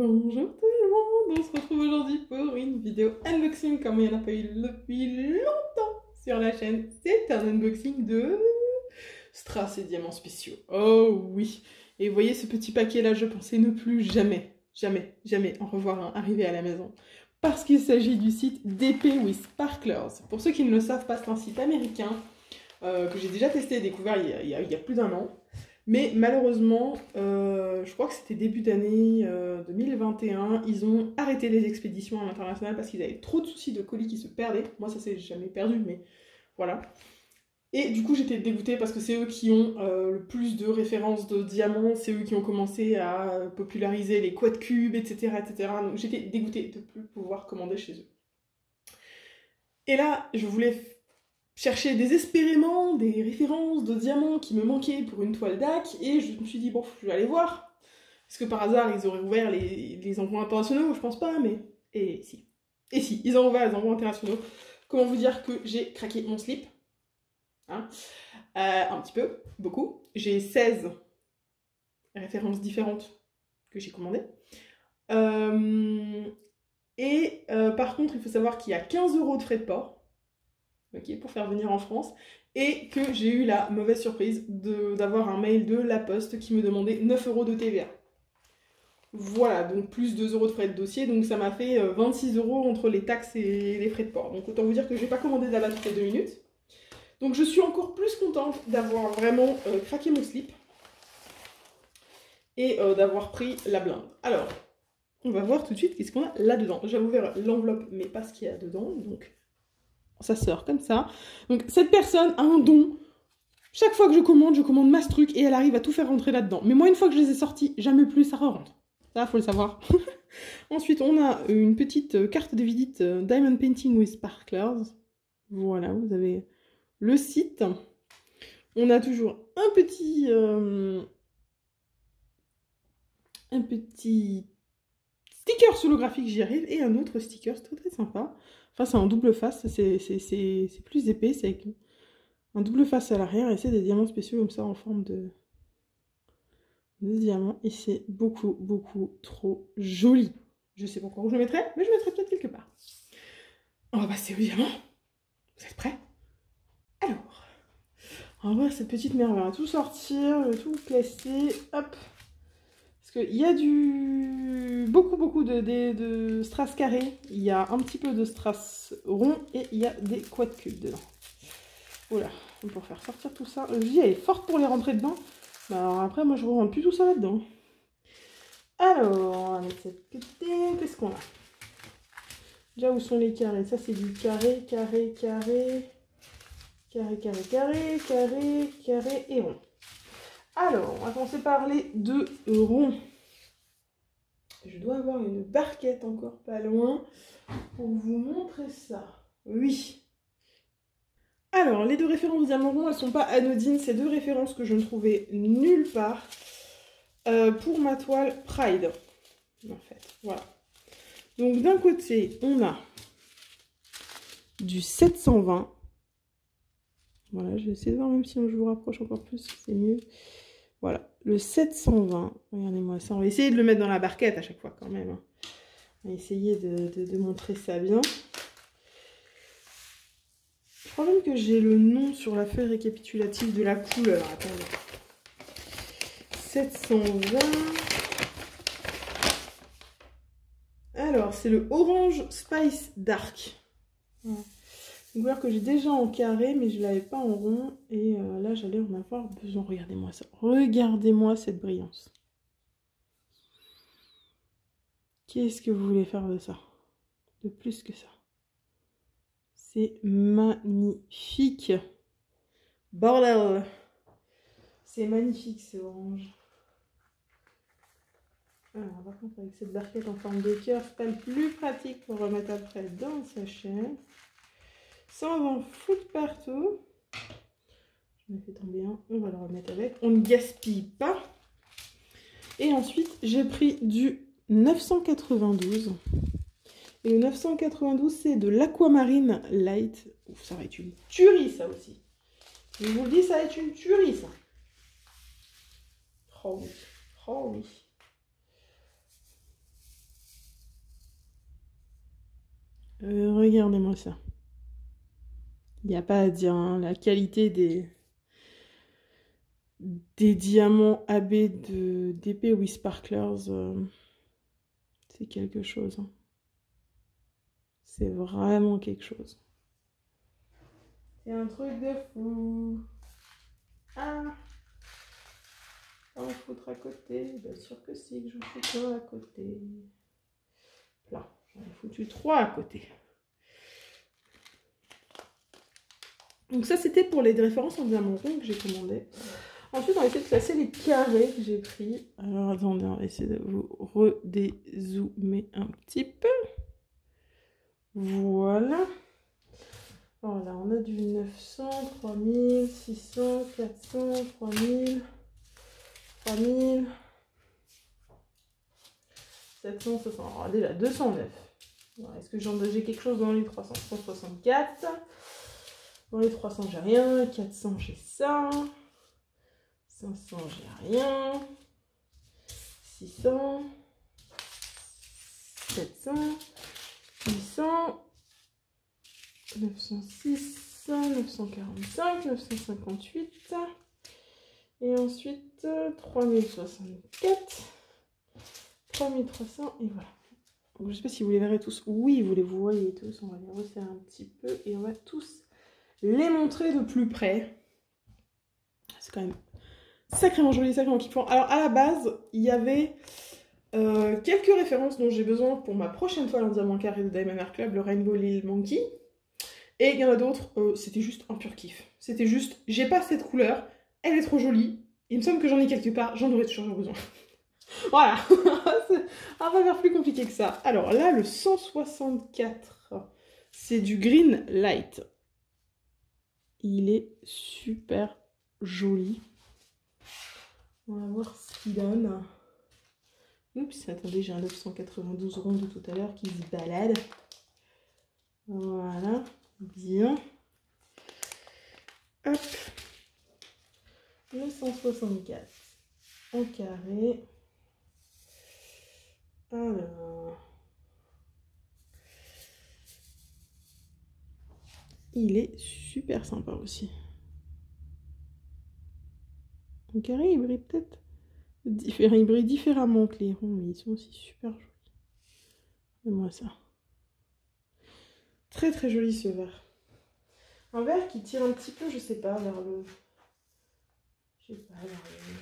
Bonjour tout le monde, on se retrouve aujourd'hui pour une vidéo unboxing comme il n'y en a pas eu depuis longtemps sur la chaîne. C'est un unboxing de strass et diamants spéciaux. Oh oui. Et vous voyez ce petit paquet là, je pensais ne plus jamais en revoir un arriver à la maison. Parce qu'il s'agit du site DP with Sparklers. Pour ceux qui ne le savent pas, c'est un site américain que j'ai déjà testé et découvert il y a plus d'un an. Mais malheureusement, je crois que c'était début d'année 2021, ils ont arrêté les expéditions à l'international parce qu'ils avaient trop de soucis de colis qui se perdaient. Moi, ça s'est jamais perdu, mais voilà. Et du coup, j'étais dégoûtée parce que c'est eux qui ont le plus de références de diamants, c'est eux qui ont commencé à populariser les quad cubes, etc., etc. Donc j'étais dégoûtée de ne plus pouvoir commander chez eux. Et là, je voulais chercher désespérément des références de diamants qui me manquaient pour une toile DAC, et je me suis dit, bon, je vais aller voir. Est-ce que par hasard, ils auraient ouvert les envois internationaux? Je pense pas, mais... Et si, ils ont ouvert les envois internationaux. Comment vous dire que j'ai craqué mon slip, hein, un petit peu, beaucoup. J'ai 16 références différentes que j'ai commandées. Par contre, il faut savoir qu'il y a 15 € de frais de port. Okay, pour faire venir en France, et que j'ai eu la mauvaise surprise d'avoir un mail de La Poste qui me demandait 9 € de TVA. Voilà, donc plus 2 € de frais de dossier, donc ça m'a fait 26 € entre les taxes et les frais de port. Donc autant vous dire que je n'ai pas commandé là-bas toutes les 2 minutes. Donc je suis encore plus contente d'avoir vraiment craqué mon slip et d'avoir pris la blinde. Alors, on va voir tout de suite qu'est-ce qu'on a là-dedans. J'ai ouvert l'enveloppe, mais pas ce qu'il y a dedans, donc... ça sort comme ça. Donc cette personne a un don. Chaque fois que je commande masse truc et elle arrive à tout faire rentrer là-dedans. Mais moi, une fois que je les ai sortis, jamais plus ça re-rentre. Ça, faut le savoir. Ensuite, on a une petite carte de visite Diamond Painting with Sparklers. Voilà, vous avez le site. On a toujours un petit sticker holographique, j'y arrive, et un autre sticker, c'est très sympa. Enfin, c'est en double face, c'est plus épais, c'est avec un double face à l'arrière, et c'est des diamants spéciaux comme ça en forme de diamants, et c'est beaucoup trop joli. Je sais pas encore où je le mettrai, mais je le mettrai peut-être quelque part. On va passer aux diamants. Vous êtes prêts? Alors, on va voir cette petite merveille. On va tout sortir, tout placer, hop. Parce qu'il y a beaucoup de strass carrés, il y a un petit peu de strass rond et il y a des quad cubes dedans. Voilà, pour faire sortir tout ça. Je dis, elle est forte pour les rentrer dedans. Mais alors après, moi je ne rentre plus tout ça là-dedans. Alors, on va mettre cette côté. Qu'est-ce qu'on a? Déjà, où sont les carrés? Ça, c'est du carré et rond. Alors, on va commencer par les deux ronds. Je dois avoir une barquette encore pas loin pour vous montrer ça. Oui. Alors, les deux références diamant rond, elles ne sont pas anodines. C'est deux références que je ne trouvais nulle part pour ma toile Pride. En fait, voilà. Donc, d'un côté, on a du 720. Voilà, je vais essayer de voir, même si je vous rapproche encore plus, c'est mieux. Voilà, le 720. Regardez-moi ça. On va essayer de le mettre dans la barquette à chaque fois quand même. On va essayer de montrer ça bien. Je crois même que j'ai le nom sur la feuille récapitulative de la couleur. Attendez. 720. Alors, c'est le Orange Spice Dark. Voilà. Une couleur que j'ai déjà en carré, mais je ne l'avais pas en rond. Et là, j'allais en avoir besoin. Regardez-moi ça. Regardez-moi cette brillance. Qu'est-ce que vous voulez faire de ça? De plus que ça. C'est magnifique. Bordel. C'est magnifique, ce orange. Alors, par contre, avec cette barquette en forme de cœur, c'est pas le plus pratique pour remettre après dans le sachet. Ça, on va en foutre partout. J'en ai fait tomber un. On va le remettre avec. On ne gaspille pas. Et ensuite, j'ai pris du 992. Et le 992, c'est de l'Aquamarine Light. Ouf, ça va être une tuerie, ça aussi. Je vous le dis, ça va être une tuerie, ça. Oh oui. Oh oui. Regardez-moi ça. Il n'y a pas à dire, hein, la qualité des diamants AB d'épée with sparklers, c'est quelque chose. Hein. C'est vraiment quelque chose. C'est un truc de fou. Ah, on va foutre à côté. Bien sûr que si, que j'en fous plein à côté. Plein. J'en ai foutu 3 à côté. Donc ça, c'était pour les références en diamant rond que j'ai commandé. Ensuite, on va essayer de classer les carrés que j'ai pris. Alors, attendez, on va essayer de vous redézoomer un petit peu. Voilà. Voilà, on a du 900, 3000, 600, 400, 3000, 3000, 760. Alors, déjà, 209. Voilà, est-ce que j'ai quelque chose dans les 300? 164. Dans les 300, j'ai rien. 400, j'ai ça. 500, j'ai rien. 600. 700. 800. 906. 945. 958. Et ensuite, 3064. 3300. Et voilà. Donc, je ne sais pas si vous les verrez tous. Oui, vous les voyez tous. On va les resserrer un petit peu. Et on va tous les montrer de plus près. C'est quand même sacrément joli, sacrément kiffant. Alors à la base, il y avait quelques références dont j'ai besoin pour ma prochaine toile en diamant carré de Diamond Art Club, le Rainbow Lil Monkey. Et il y en a d'autres, c'était juste un pur kiff. C'était juste, j'ai pas cette couleur, elle est trop jolie. Il me semble que j'en ai quelque part, j'en aurais toujours besoin. Voilà, on va faire plus compliqué que ça. Alors là, le 164, c'est du Green Light. Il est super joli. On va voir ce qu'il donne. Oups, attendez, j'ai un 992 rond de tout à l'heure qui se balade. Voilà, bien. Hop. Le 164 en carré. Alors. Il est super sympa aussi. En carré, il brille peut-être il brille différemment que les ronds, mais ils sont aussi super jolis. Regardez-moi ça. Très très joli ce vert. Un vert qui tire un petit peu, je sais pas, vers le... Je sais pas, vers le...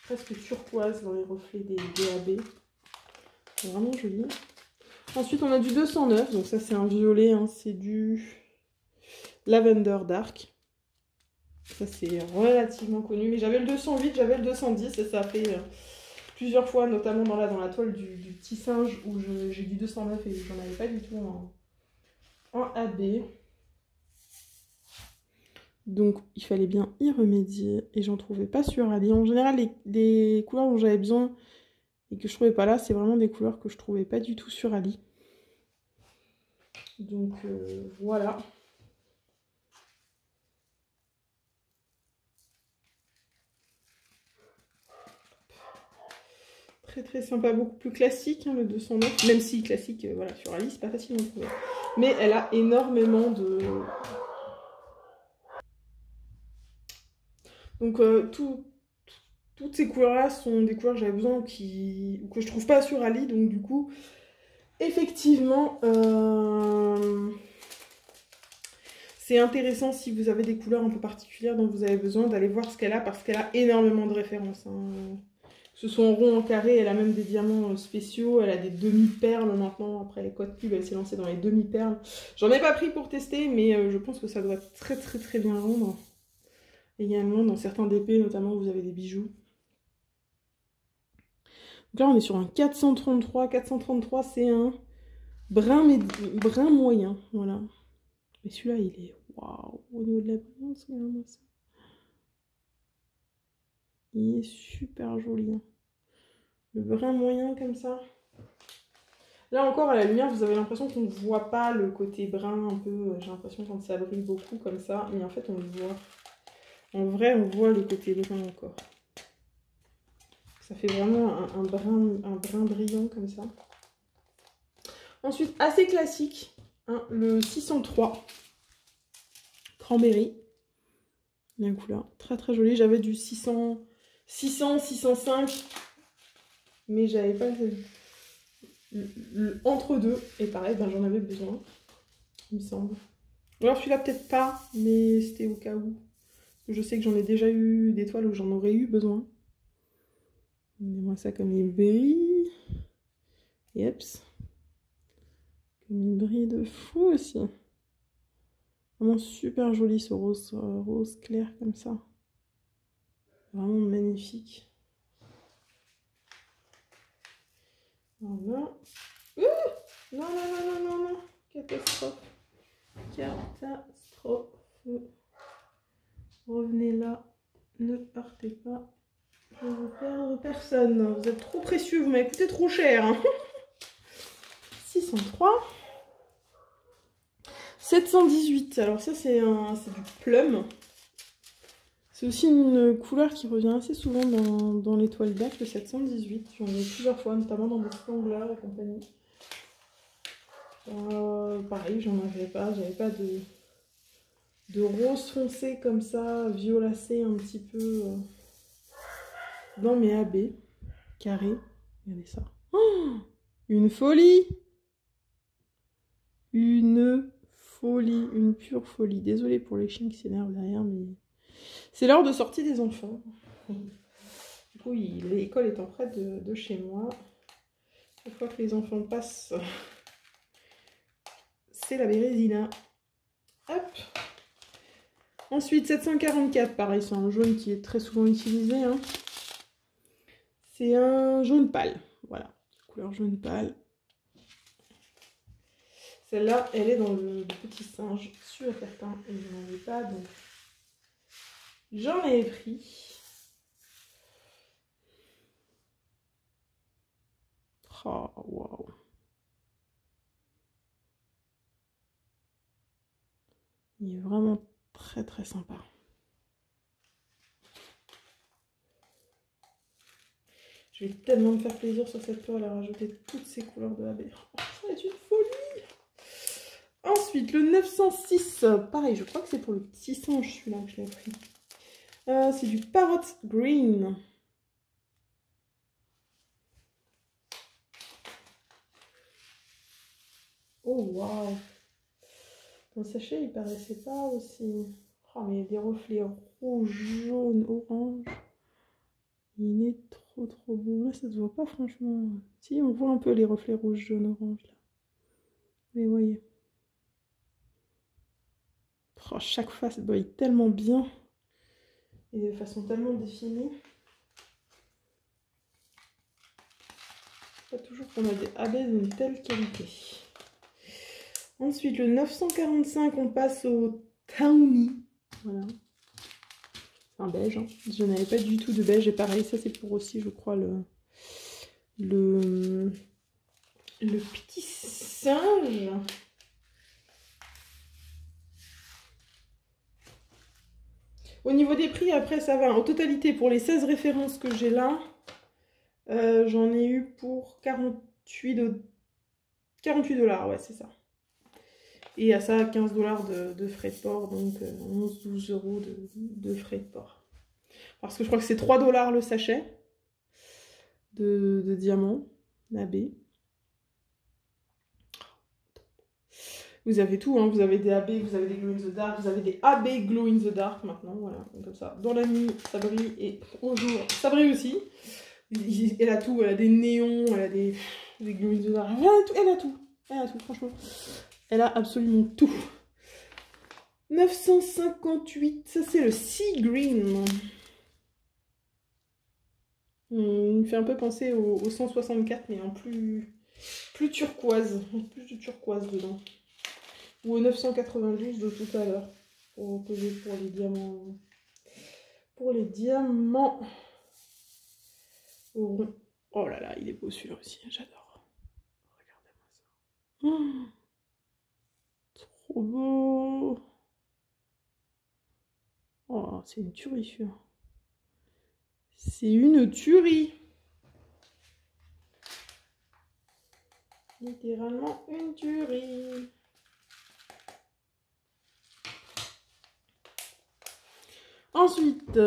presque turquoise dans les reflets des DAB. C'est vraiment joli. Ensuite, on a du 209, donc ça c'est un violet, hein, c'est du Lavender Dark. Ça c'est relativement connu, mais j'avais le 208, j'avais le 210 et ça a fait plusieurs fois, notamment dans la toile du petit singe où j'ai du 209 et j'en avais pas du tout en AB. Donc il fallait bien y remédier et j'en trouvais pas sur Ali. En général, les couleurs dont j'avais besoin et que je trouvais pas là, c'est vraiment des couleurs que je trouvais pas du tout sur Ali. Donc voilà. Très très sympa, beaucoup plus classique, hein, le 209, même si classique, voilà, sur Ali, c'est pas facile d'en trouver. Mais elle a énormément de... Donc toutes ces couleurs-là sont des couleurs que j'avais besoin ou que je trouve pas sur Ali, donc du coup, effectivement, c'est intéressant si vous avez des couleurs un peu particulières dont vous avez besoin d'aller voir ce qu'elle a, parce qu'elle a énormément de références, hein. Que ce soit en rond, en carré, elle a même des diamants spéciaux, elle a des demi-perles maintenant, après les codes pub, elle s'est lancée dans les demi-perles. J'en ai pas pris pour tester, mais je pense que ça doit très très très bien rendre. Également, dans certains DP, notamment, vous avez des bijoux. Donc là, on est sur un 433. 433, c'est un brun moyen, voilà. Mais celui-là, il est... Waouh, au niveau de la brillance, regardez-moi ça. Il est super joli, hein. Le brun moyen comme ça. Là encore, à la lumière, vous avez l'impression qu'on ne voit pas le côté brun un peu. J'ai l'impression quand ça brille beaucoup comme ça. Mais en fait, on le voit. En vrai, on voit le côté brun encore. Ça fait vraiment un brun brillant comme ça. Ensuite, assez classique. le 603 Cranberry. La couleur très très jolie. J'avais du 600, 605, mais j'avais pas le entre-deux. Et pareil, ben, j'en avais besoin, il me semble. Alors celui-là peut-être pas, mais c'était au cas où. Je sais que j'en ai déjà eu des toiles où j'en aurais eu besoin. Moi ça comme il brille. Yeps. Comme il brille de fou aussi. Vraiment super joli ce rose, rose clair comme ça. Vraiment magnifique. Voilà. Non, non, non, non, non, non. Catastrophe. Catastrophe. Revenez là. Ne partez pas. Je ne veux perdre personne. Vous êtes trop précieux. Vous m'avez coûté trop cher. Hein. 603. 718. Alors ça, c'est du plum. C'est aussi une couleur qui revient assez souvent dans les toiles d'Arc, le 718. J'en ai plusieurs fois, notamment dans des spanglers et compagnie. Pareil, j'en avais pas. J'avais pas de rose foncé comme ça, violacé un petit peu dans mes AB carrés. Regardez ça. Oh, une folie! Une folie, une pure folie. Désolée pour les chiens qui s'énervent derrière, mais c'est l'heure de sortie des enfants. Du coup, l'école étant près de chez moi, chaque fois que les enfants passent, c'est la bérésina. Hop. Ensuite, 744, pareil, c'est un jaune qui est très souvent utilisé. Hein. C'est un jaune pâle, voilà, couleur jaune pâle. Celle-là, elle est dans le petit singe, sûr et certain, et je n'en avais pas, donc j'en ai pris. Oh, waouh. Il est vraiment très très sympa. Je vais tellement me faire plaisir sur cette toile à rajouter toutes ces couleurs de AB. Oh, ça va être une folie! Ensuite, le 906, pareil, je crois que c'est pour le petit singe celui-là que je l'ai pris. C'est du Parrot Green. Oh, waouh! Dans le sachet, il paraissait pas aussi... Oh, mais des reflets rouge, jaune, orange. Il est trop trop beau. Là, ça se voit pas franchement. Si, on voit un peu les reflets rouge, jaune, orange là. Mais voyez. Oh, chaque face brille tellement bien. Et de façon tellement définie. Pas toujours qu'on a des AB d'une telle qualité. Ensuite, le 945, on passe au Tawny. Voilà. Un beige. Hein. Je n'avais pas du tout de beige. Et pareil, ça c'est pour aussi, je crois, le petit singe. Au niveau des prix, après, ça va. En totalité, pour les 16 références que j'ai là, j'en ai eu pour 48 $. Ouais, c'est ça. Et à ça, 15 $ de frais de port, donc 11-12 € de frais de port. Parce que je crois que c'est 3 $ le sachet de diamants AB. Vous avez tout, hein. Vous avez des AB, vous avez des Glow in the Dark, vous avez des AB Glow in the Dark maintenant, voilà, comme ça. Dans la nuit, ça brille, et au jour, ça brille aussi. Elle a tout, elle a des néons, elle a des Glow in the Dark, elle a tout, franchement. Elle a absolument tout. 958, ça c'est le Sea Green. Il me fait un peu penser au 164, mais en plus turquoise, plus de turquoise dedans. Ou au 992 de tout à l'heure, pour poser pour les diamants. Pour les diamants. Oh là là, il est beau celui-là aussi, j'adore. Regardez-moi ça. Oh, trop beau. Oh, c'est une tuerie celui-là. C'est une tuerie. Littéralement une tuerie. Ensuite,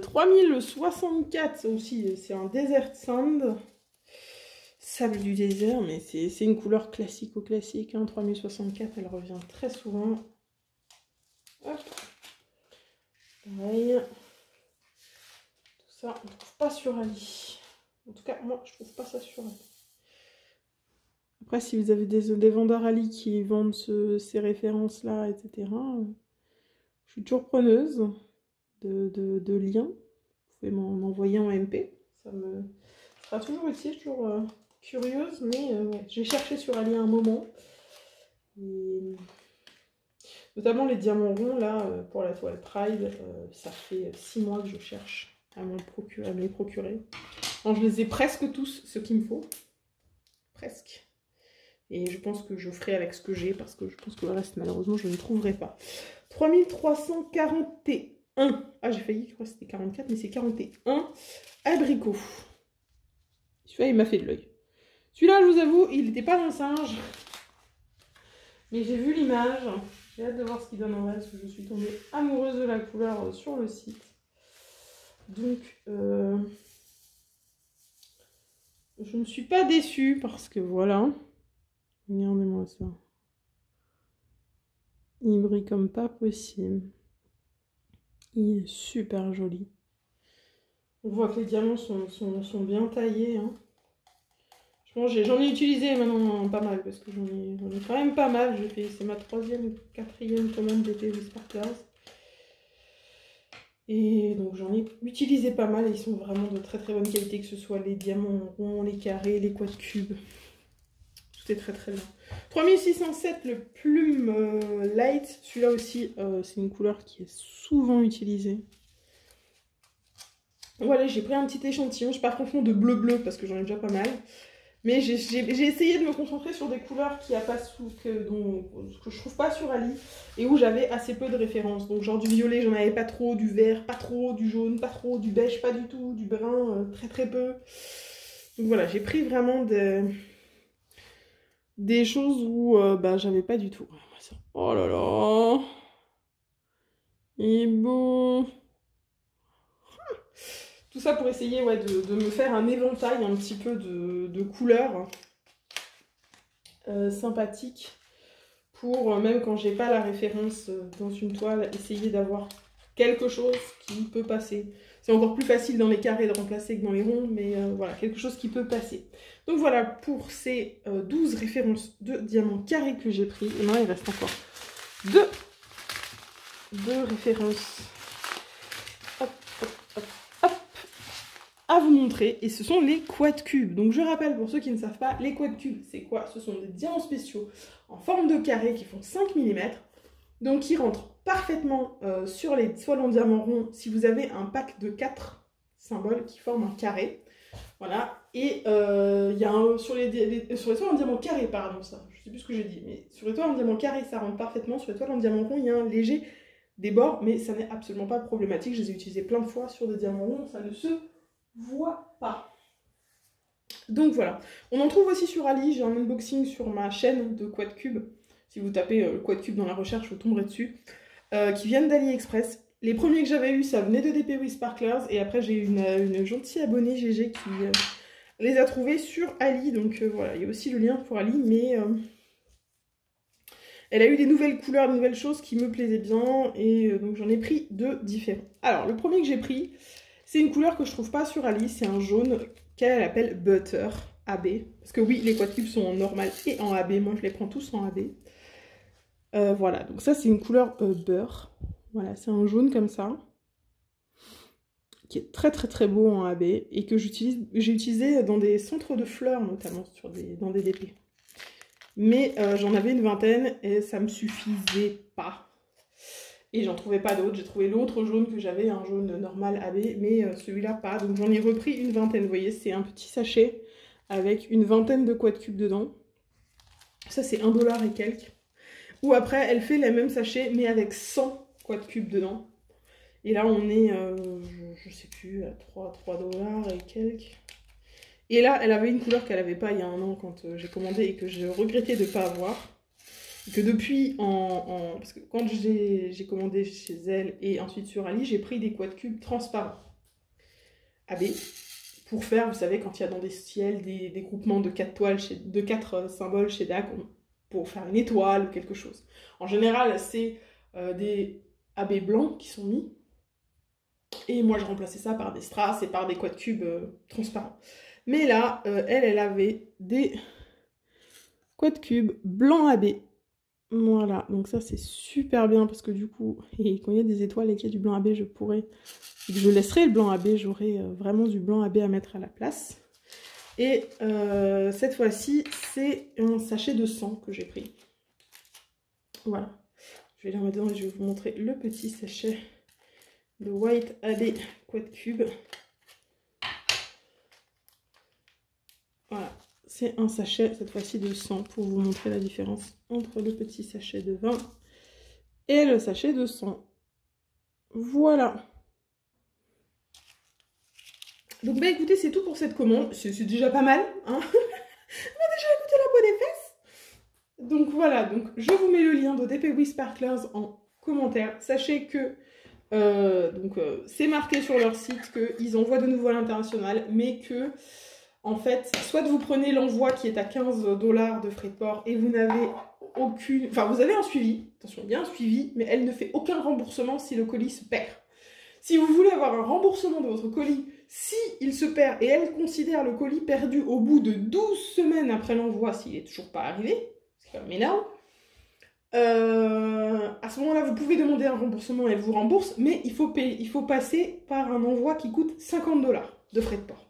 3064, ça aussi, c'est un Desert Sand. Sable du désert, mais c'est une couleur classique-classique. Hein. 3064, elle revient très souvent. Hop. Pareil. Tout ça, on ne trouve pas sur Ali. En tout cas, moi, je trouve pas ça sur Ali. Après, si vous avez des vendeurs Ali qui vendent ces références-là, etc., je suis toujours preneuse de liens. Vous pouvez m'en envoyer en MP. Ça me sera toujours utile, toujours curieuse, mais ouais, j'ai cherché sur Ali un moment. Et... notamment les diamants ronds, là, pour la toile Pride, ça fait 6 mois que je cherche à me les procurer. Alors, je les ai presque tous, ce qu'il me faut. Presque. Et je pense que je ferai avec ce que j'ai, parce que je pense que le reste, malheureusement, je ne trouverai pas. 3341. Ah, j'ai failli, je crois que c'était 44, mais c'est 41. Abricot. Celui-là, il m'a fait de l'œil. Celui-là, je vous avoue, il n'était pas dans le singe. Mais j'ai vu l'image. J'ai hâte de voir ce qu'il donne en vrai, parce que je suis tombée amoureuse de la couleur sur le site. Donc, je ne suis pas déçue, parce que voilà. Regardez-moi ça. Il brille comme pas possible. Il est super joli. On voit que les diamants sont bien taillés. Hein. J'en ai utilisé maintenant pas mal, parce que j'en ai quand même pas mal. C'est ma 3e ou 4e commande d'épée Sparklers. Et donc j'en ai utilisé pas mal et ils sont vraiment de très très bonne qualité, que ce soit les diamants ronds, les carrés, les quad cubes. Tout est très très bien. 3607, le plume light. Celui-là aussi, c'est une couleur qui est souvent utilisée. Voilà, j'ai pris un petit échantillon. Je ne vais pas confondre de bleu-bleu parce que j'en ai déjà pas mal. Mais j'ai essayé de me concentrer sur des couleurs que je trouve pas sur Ali et où j'avais assez peu de références. Donc genre du violet, j'en avais pas trop, du vert, pas trop, du jaune, pas trop, du beige, pas du tout, du brun, très très peu. Donc voilà, j'ai pris vraiment des choses où j'avais pas du tout. Oh là là, il est beau. Tout ça pour essayer de me faire un éventail un petit peu de couleurs sympathiques pour, même quand j'ai pas la référence dans une toile, essayer d'avoir quelque chose qui peut passer. C'est encore plus facile dans les carrés de remplacer que dans les ronds, mais voilà, quelque chose qui peut passer. Donc voilà pour ces 12 références de diamants carrés que j'ai pris. Et maintenant il reste encore deux références. Hop, hop, hop, hop, à vous montrer, et ce sont les quad cubes. Donc je rappelle pour ceux qui ne savent pas, les quad cubes c'est quoi? Ce sont des diamants spéciaux en forme de carré qui font 5 mm, donc qui rentrent parfaitement sur les toiles en diamant rond si vous avez un pack de 4 symboles qui forment un carré. Voilà, et il y a sur les toiles en diamant carré, pardon, ça, je sais plus ce que j'ai dit, mais sur les toiles en diamant carré ça rentre parfaitement, sur les toiles en diamant rond il y a un léger débord, mais ça n'est absolument pas problématique, je les ai utilisés plein de fois sur des diamants ronds, ça ne se voit pas. Donc voilà, on en trouve aussi sur Ali, j'ai un unboxing sur ma chaîne de quad cube, si vous tapez quad cube dans la recherche vous tomberez dessus, qui viennent d'AliExpress. Les premiers que j'avais eu ça venait de DP Sparklers, et après j'ai eu une gentille abonnée GG qui les a trouvés sur Ali, donc voilà, il y a aussi le lien pour Ali, mais elle a eu des nouvelles couleurs, des nouvelles choses qui me plaisaient bien, et donc j'en ai pris 2 différents. Alors le premier que j'ai pris, c'est une couleur que je trouve pas sur Ali, c'est un jaune qu'elle appelle Butter AB. Parce que oui, les quad cubes sont en normal et en AB, moi je les prends tous en AB. Voilà, donc ça c'est une couleur beurre. Voilà, c'est un jaune comme ça. Qui est très très très beau en AB et que j'ai utilisé dans des centres de fleurs notamment, dans des DP. Mais j'en avais une vingtaine et ça me suffisait pas. Et j'en trouvais pas d'autres, j'ai trouvé l'autre jaune que j'avais, un jaune normal AB, mais celui-là pas, donc j'en ai repris une vingtaine, vous voyez, c'est un petit sachet avec une vingtaine de quad cubes dedans. Ça c'est 1 $ et quelques. Ou après, elle fait les mêmes sachets, mais avec 100 quad cubes dedans. Et là on est, je sais plus, à 3 $ et quelques. Et là, elle avait une couleur qu'elle avait pas il y a un an quand j'ai commandé et que je regrettais de ne pas avoir. Que depuis, parce que quand j'ai commandé chez elle et ensuite sur Ali, j'ai pris des quad cubes transparents AB pour faire, vous savez, quand il y a dans des ciels des groupements de 4 toiles, de 4 symboles chez DAC, pour faire une étoile ou quelque chose. En général, c'est des AB blancs qui sont mis. Et moi, je remplaçais ça par des strass et par des quad cubes transparents. Mais là, elle avait des quad cubes blancs AB. Voilà, donc ça c'est super bien parce que du coup, et quand il y a des étoiles et qu'il y a du blanc AB, je laisserai le blanc AB, j'aurai vraiment du blanc AB à mettre à la place. Et cette fois-ci, c'est un sachet de 100 que j'ai pris. Voilà, je vais les remettre dedans et je vais vous montrer le petit sachet de White AB Quad Cube. Voilà. C'est un sachet, cette fois-ci de 100, pour vous montrer la différence entre le petit sachet de 20 et le sachet de 100. Voilà. Donc, bah écoutez, c'est tout pour cette commande. C'est déjà pas mal, hein. On a déjà écouté la peau des fesses. Donc, voilà. Donc, je vous mets le lien d'ODP WeSparklers en commentaire. Sachez que c'est marqué sur leur site qu'ils envoient de nouveau à l'international, mais que... En fait, soit vous prenez l'envoi qui est à 15 $ de frais de port et vous n'avez aucune... Enfin, vous avez un suivi, attention, il y a un suivi, mais elle ne fait aucun remboursement si le colis se perd. Si vous voulez avoir un remboursement de votre colis, si il se perd et elle considère le colis perdu au bout de 12 semaines après l'envoi, s'il n'est toujours pas arrivé, c'est quand même énorme, à ce moment-là, vous pouvez demander un remboursement et elle vous rembourse, mais il faut passer par un envoi qui coûte 50 $ de frais de port.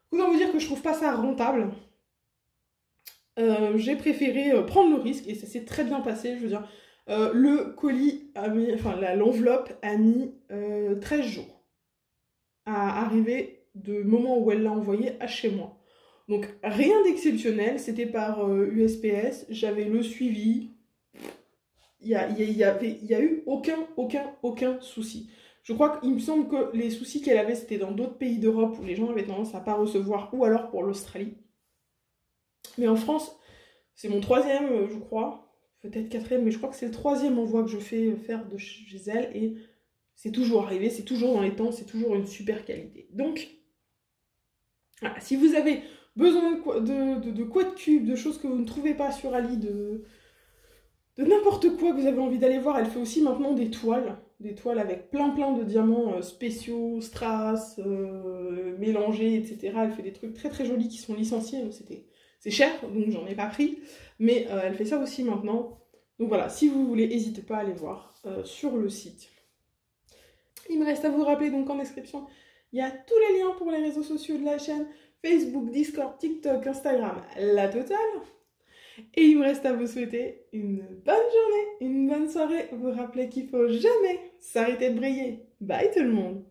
Autant vous dire que je trouve pas ça rentable. J'ai préféré prendre le risque et ça s'est très bien passé. Je veux dire, le colis a mis, enfin l'enveloppe a mis 13 jours à arriver du moment où elle l'a envoyé à chez moi. Donc rien d'exceptionnel, c'était par USPS, j'avais le suivi. Il y a eu aucun souci. Je crois qu'il me semble que les soucis qu'elle avait, c'était dans d'autres pays d'Europe où les gens avaient tendance à ne pas recevoir, ou alors pour l'Australie. Mais en France, c'est mon 3e, je crois, peut-être 4e, mais je crois que c'est le 3e envoi que je fais faire de chez elle, et c'est toujours arrivé, c'est toujours dans les temps, c'est toujours une super qualité. Donc, voilà, si vous avez besoin de quad cube, de choses que vous ne trouvez pas sur Ali, de n'importe quoi que vous avez envie d'aller voir, elle fait aussi maintenant des toiles avec plein de diamants spéciaux, strass, mélangés, etc. Elle fait des trucs très jolis qui sont licenciés, c'est cher, donc j'en ai pas pris, mais elle fait ça aussi maintenant. Donc voilà, si vous voulez, n'hésitez pas à aller voir sur le site. Il me reste à vous rappeler, donc en description, il y a tous les liens pour les réseaux sociaux de la chaîne, Facebook, Discord, TikTok, Instagram, la totale. Et il me reste à vous souhaiter une bonne journée, une bonne soirée. Vous rappelez qu'il faut jamais s'arrêter de briller. Bye tout le monde!